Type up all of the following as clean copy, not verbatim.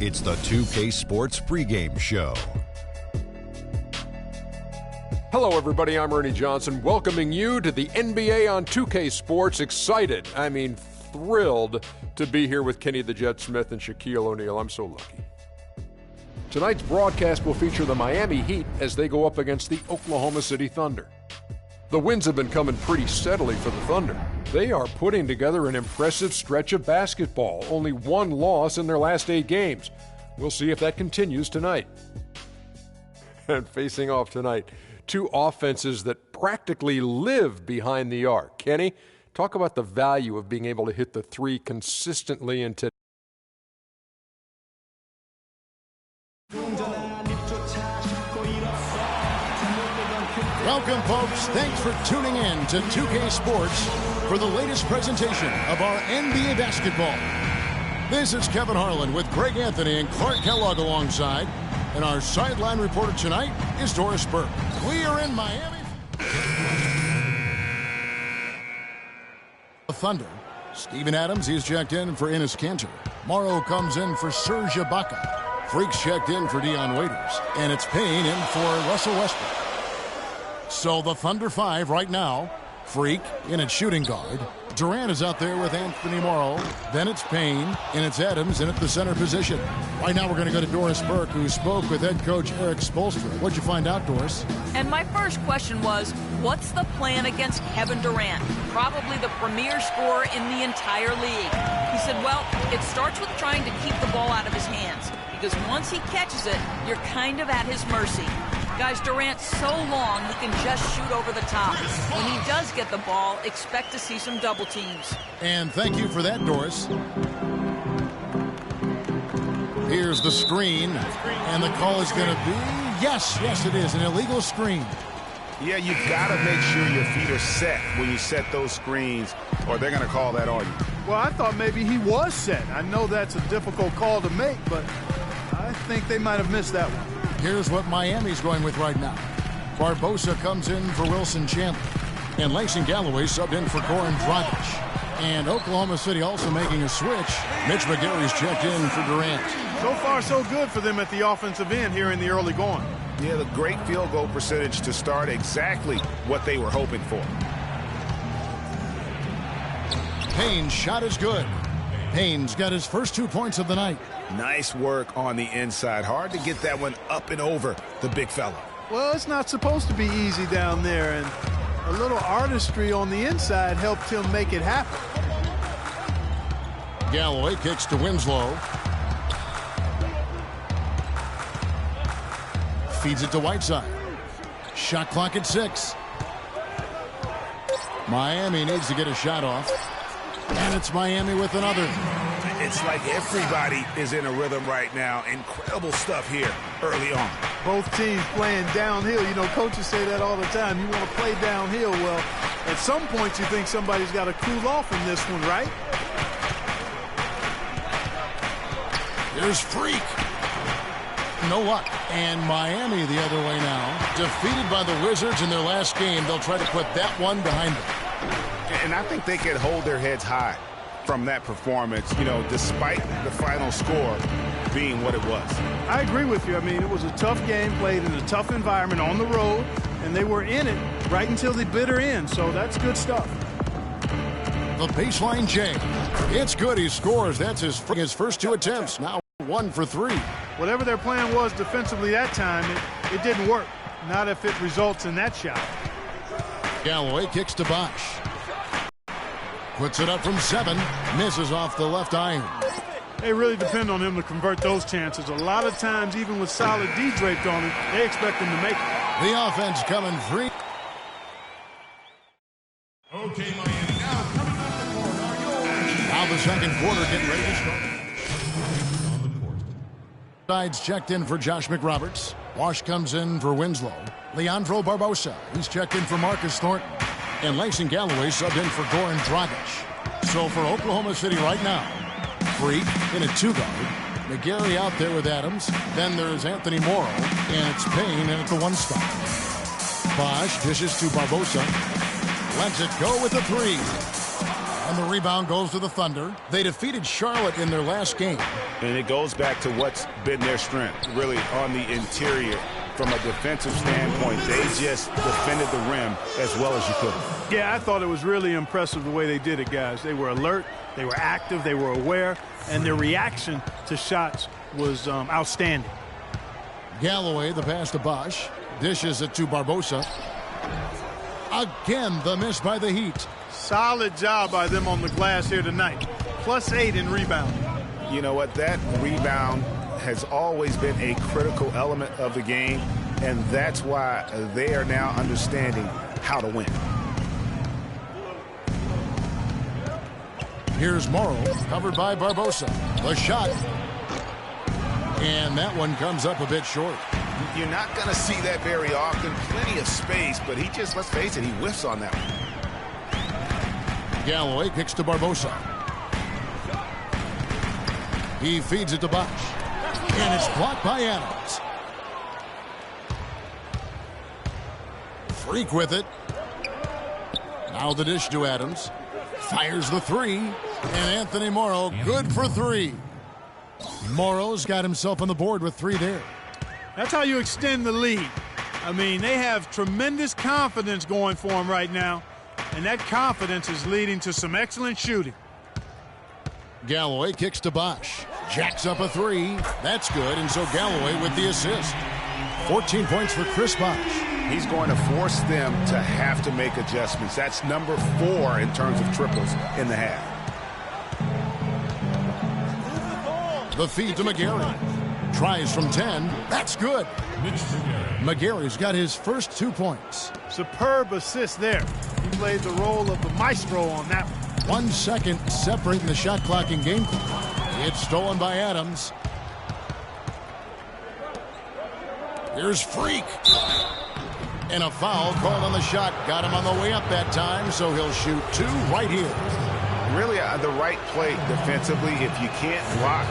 It's the 2K Sports pregame show. Hello, everybody. I'm Ernie Johnson, welcoming you to the NBA on 2K Sports. Excited, thrilled to be here with Kenny the Jet Smith and Shaquille O'Neal. I'm so lucky. Tonight's broadcast will feature the Miami Heat as they go up against the Oklahoma City Thunder. The wins have been coming pretty steadily for the Thunder. They are putting together an impressive stretch of basketball. Only one loss in their last 8 games. We'll see if that continues tonight. And facing off tonight, 2 offenses that practically live behind the arc. Kenny, talk about the value of being able to hit the 3 consistently in today. Welcome, folks. Thanks for tuning in to 2K Sports for the latest presentation of our NBA basketball. This is Kevin Harlan with Greg Anthony and Clark Kellogg alongside. And our sideline reporter tonight is Doris Burke. We are in Miami. The Thunder. Steven Adams, he's checked in for Enes Kanter. Morrow comes in for Serge Ibaka. Freak's checked in for Dion Waiters. And it's Payne in for Russell Westbrook. So the Thunder 5 right now. Freak in at shooting guard. Durant is out there with Anthony Morrow. Then it's Payne, and it's Adams in at the center position. Right now we're going to go to Doris Burke, who spoke with head coach Eric Spoelstra. What'd you find out, Doris? And my first question was, what's the plan against Kevin Durant? Probably the premier scorer in the entire league. He said, well, it starts with trying to keep the ball out of his hands, because once he catches it, you're kind of at his mercy. Guys, Durant's so long, he can just shoot over the top. When he does get the ball, expect to see some double teams. And thank you for that, Doris. Here's the screen, and the call is going to be, yes, it is, an illegal screen. Yeah, you've got to make sure your feet are set when you set those screens, or they're going to call that on you. Well, I thought maybe he was set. I know that's a difficult call to make, but I think they might have missed that one. Here's what Miami's going with right now. Barbosa comes in for Wilson Chandler. And Langston Galloway subbed in for Goran Dragic. And Oklahoma City also making a switch. Mitch McGary's checked in for Durant. So far, so good for them at the offensive end here in the early going. Yeah, the great field goal percentage to start exactly what they were hoping for. Payne's shot is good. Payne's got his first 2 points of the night. Nice work on the inside. Hard to get that one up and over the big fella. Well, it's not supposed to be easy down there, and a little artistry on the inside helped him make it happen. Galloway kicks to Winslow. Feeds it to Whiteside. Shot clock at 6. Miami needs to get a shot off. And it's Miami with another. It's like everybody is in a rhythm right now. Incredible stuff here early on. Both teams playing downhill. You know, coaches say that all the time. You want to play downhill. Well, at some point you think somebody's got to cool off in this one, right? There's Freak. No luck. And Miami the other way now. Defeated by the Wizards in their last game. They'll try to put that one behind them. And I think they can hold their heads high from that performance, you know, despite the final score being what it was. I agree with you. I mean, it was a tough game, played in a tough environment on the road, and they were in it right until the bitter end, so that's good stuff. The baseline J. It's good. He scores. That's his first 2 attempts. Now 1 for 3. Whatever their plan was defensively that time, it didn't work. Not if it results in that shot. Galloway kicks to Bosh. Puts it up from 7. Misses off the left iron. They really depend on him to convert those chances. A lot of times, even with solid D draped on him, they expect him to make it. The offense coming free. Okay, Miami, now coming off the court are yours. Now the second quarter getting ready to start. On the court. Sides checked in for Josh McRoberts. Wash comes in for Winslow. Leandro Barbosa. He's checked in for Marcus Thornton. And Langston Galloway subbed in for Goran Dragic. So for Oklahoma City right now, Freak in a 2-guard. McGary out there with Adams. Then there's Anthony Morrow. And it's Payne in at the 1 spot. Bosh dishes to Barbosa. Lets it go with the 3. And the rebound goes to the Thunder. They defeated Charlotte in their last game. And it goes back to what's been their strength, really, on the interior. From a defensive standpoint, they just defended the rim as well as you could. Yeah, I thought it was really impressive the way they did it, guys. They were alert, they were active, they were aware, and their reaction to shots was outstanding. Galloway, the pass to Bosch. Dishes it to Barbosa. Again, the miss by the Heat. Solid job by them on the glass here tonight. +8 in rebounding. You know what? That rebound has always been a critical element of the game, and that's why they are now understanding how to win. Here's Morrow, covered by Barbosa. The shot. And that one comes up a bit short. You're not going to see that very often. Plenty of space, but he just, let's face it, he whiffs on that one. Galloway kicks to Barbosa. He feeds it to Bosch. And it's blocked by Adams. Freak with it. Now the dish to Adams. Fires the three. And Anthony Morrow, good for three. Morrow's got himself on the board with three there. That's how you extend the lead. I mean, they have tremendous confidence going for them right now. And that confidence is leading to some excellent shooting. Galloway kicks to Bosch. Jacks up a three. That's good, and so Galloway with the assist. 14 points for Chris Bosch. He's going to force them to have to make adjustments. That's number 4 in terms of triples in the half. The feed to McGarry. Tries from 10. That's good. McGarry's got his first 2 points. Superb assist there. He played the role of the maestro on that one. 1 second separating the shot clock and game clock. It's stolen by Adams. Here's Freak. And a foul called on the shot. Got him on the way up that time, so he'll shoot 2 right here. Really the right play defensively. If you can't block,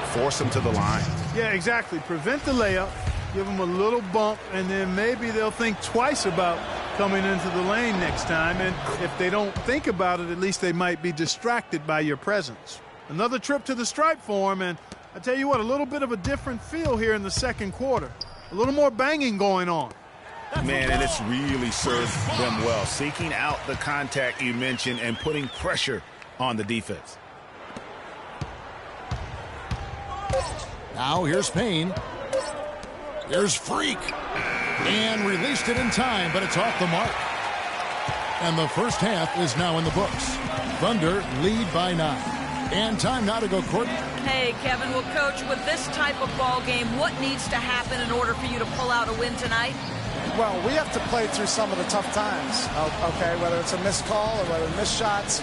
force them to the line. Yeah, exactly. Prevent the layup. Give them a little bump, and then maybe they'll think twice about coming into the lane next time. And if they don't think about it, at least they might be distracted by your presence. Another trip to the stripe for him, and I tell you what, a little bit of a different feel here in the second quarter. A little more banging going on. Man, and it's really served them well. Seeking out the contact you mentioned and putting pressure on the defense. Now here's Payne. Here's Freak. And released it in time, but it's off the mark. And the first half is now in the books. Thunder lead by 9. And time now to go Courtney. Hey, Kevin. Well, Coach, with this type of ball game, what needs to happen in order for you to pull out a win tonight? Well, we have to play through some of the tough times, okay, whether it's a missed call or whether missed shots.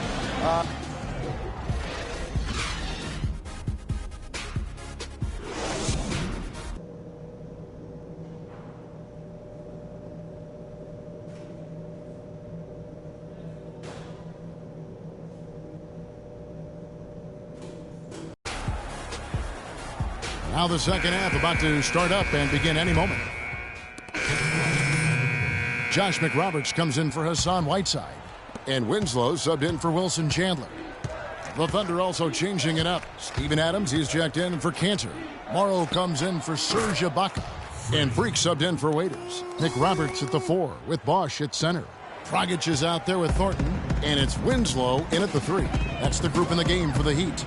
Now the second half about to start up and begin any moment. Josh McRoberts comes in for Hassan Whiteside. And Winslow subbed in for Wilson Chandler. The Thunder also changing it up. Steven Adams, he's checked in for Cantor. Morrow comes in for Serge Ibaka. And Freak subbed in for Waiters. McRoberts at the 4 with Bosch at center. Dragic is out there with Thornton. And it's Winslow in at the 3. That's the group in the game for the Heat.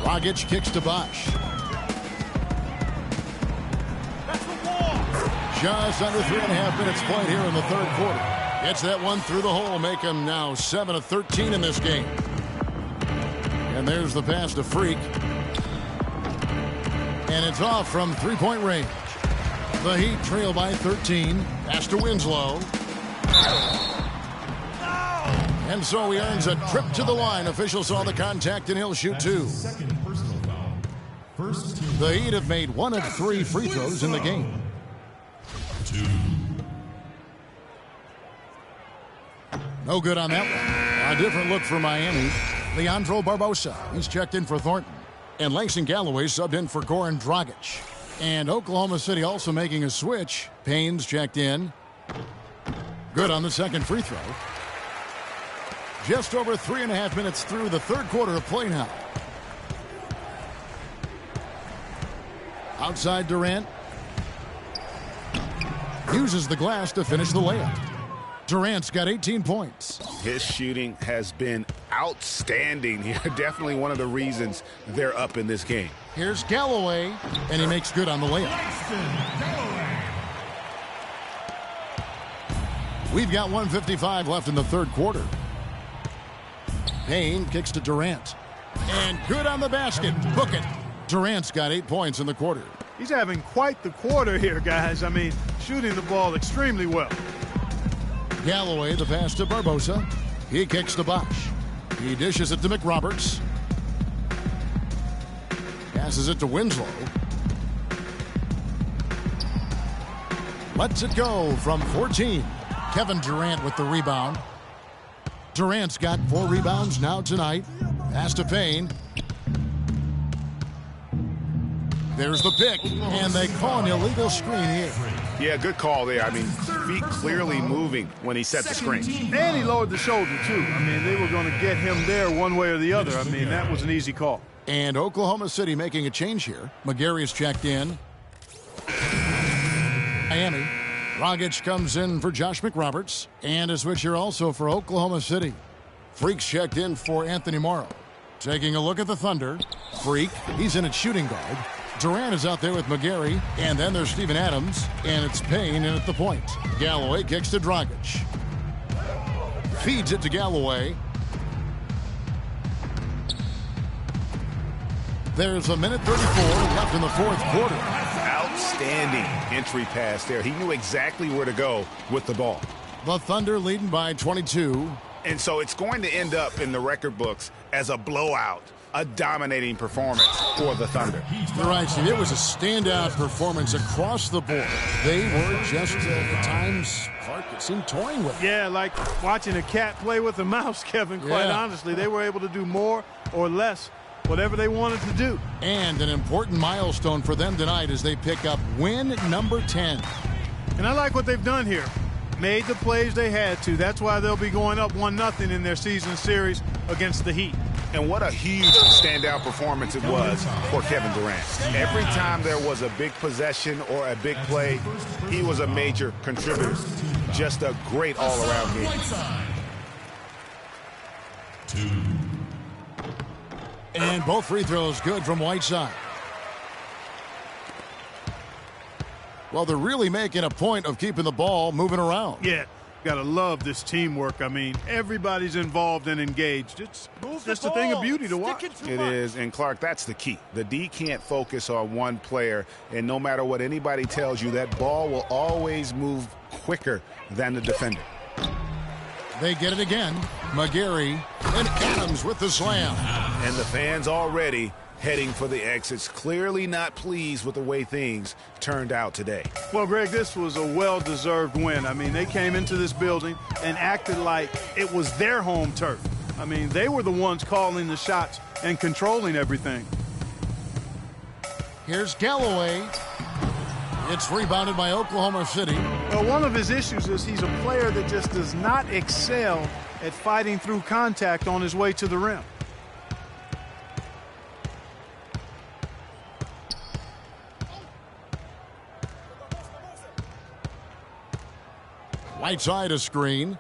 Dragic kicks to Bosch. Just under 3.5 minutes played here in the third quarter. Gets that one through the hole, make him now 7 of 13 in this game. And there's the pass to Freak. And it's off from three-point range. The Heat trail by 13. Pass to Winslow. And so he earns a trip to the line. Officials saw the contact and he'll shoot 2. The Heat have made 1 of 3 free throws in the game. No good on that one. A different look for Miami. Leandro Barbosa, he's checked in for Thornton. And Langston Galloway subbed in for Goran Dragic. And Oklahoma City also making a switch. Payne's checked in. Good on the second free throw. Just over 3.5 minutes through the third quarter of play now. Outside Durant. Uses the glass to finish the layup. Durant's got 18 points. His shooting has been outstanding. Definitely one of the reasons they're up in this game. Here's Galloway, and he makes good on the layup. We've got 1:55 left in the third quarter. Payne kicks to Durant. And good on the basket. Book it. Durant's got 8 points in the quarter. He's having quite the quarter here, guys. I mean, shooting the ball extremely well. Galloway, the pass to Barbosa. He kicks to Bosch. He dishes it to McRoberts. Passes it to Winslow. Lets it go from 14. Kevin Durant with the rebound. Durant's got 4 rebounds now tonight. Pass to Payne. There's the pick, and they call an illegal screen here. Yeah, good call there. I mean, feet clearly moving when he set the screen. And he lowered the shoulder, too. I mean, they were going to get him there one way or the other. I mean, that was an easy call. And Oklahoma City making a change here. McGary's checked in. Miami. Dragic comes in for Josh McRoberts. And a switcher also for Oklahoma City. Freak's checked in for Anthony Morrow. Taking a look at the Thunder. Freak, he's in at shooting guard. Durant is out there with McGary, and then there's Steven Adams, and it's Payne in at the point. Galloway kicks to Dragic. Feeds it to Galloway. There's a minute 34 left in the fourth quarter. Outstanding entry pass there. He knew exactly where to go with the ball. The Thunder leading by 22. And so it's going to end up in the record books as a blowout. A dominating performance for the Thunder. You're right, Steve. It was a standout performance across the board. They were just, at times, Clark, it seemed toying with it. Yeah, like watching a cat play with a mouse, Kevin, quite honestly. They were able to do more or less, whatever they wanted to do. And an important milestone for them tonight as they pick up win number 10. And I like what they've done here. Made the plays they had to. That's why they'll be going up 1-0 in their season series against the Heat. And what a huge standout performance it was for Kevin Durant. Every time there was a big possession or a big play, he was a major contributor. Just a great all-around game. And both free throws good from Whiteside. Well, they're really making a point of keeping the ball moving around. Yeah. Gotta love this teamwork. I mean, everybody's involved and engaged. It's just a thing of beauty to watch. It is, and Clark, that's the key. The D can't focus on one player, and no matter what anybody tells you, that ball will always move quicker than the defender. They get it again. McGary and Adams with the slam. And the fans already heading for the exits, clearly not pleased with the way things turned out today. Well, Greg, this was a well-deserved win. I mean, they came into this building and acted like it was their home turf. I mean, they were the ones calling the shots and controlling everything. Here's Galloway. It's rebounded by Oklahoma City. Well, one of his issues is he's a player that just does not excel at fighting through contact on his way to the rim. Whiteside a screen.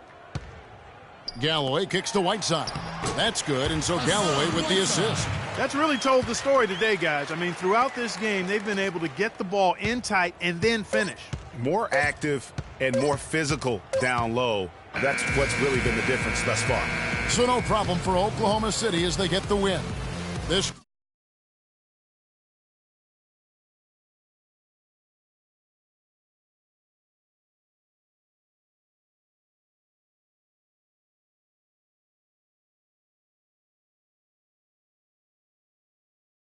Galloway kicks to Whiteside. That's good, and so Galloway with the assist. That's really told the story today, guys. I mean, throughout this game, they've been able to get the ball in tight and then finish. More active and more physical down low. That's what's really been the difference thus far. So no problem for Oklahoma City as they get the win. This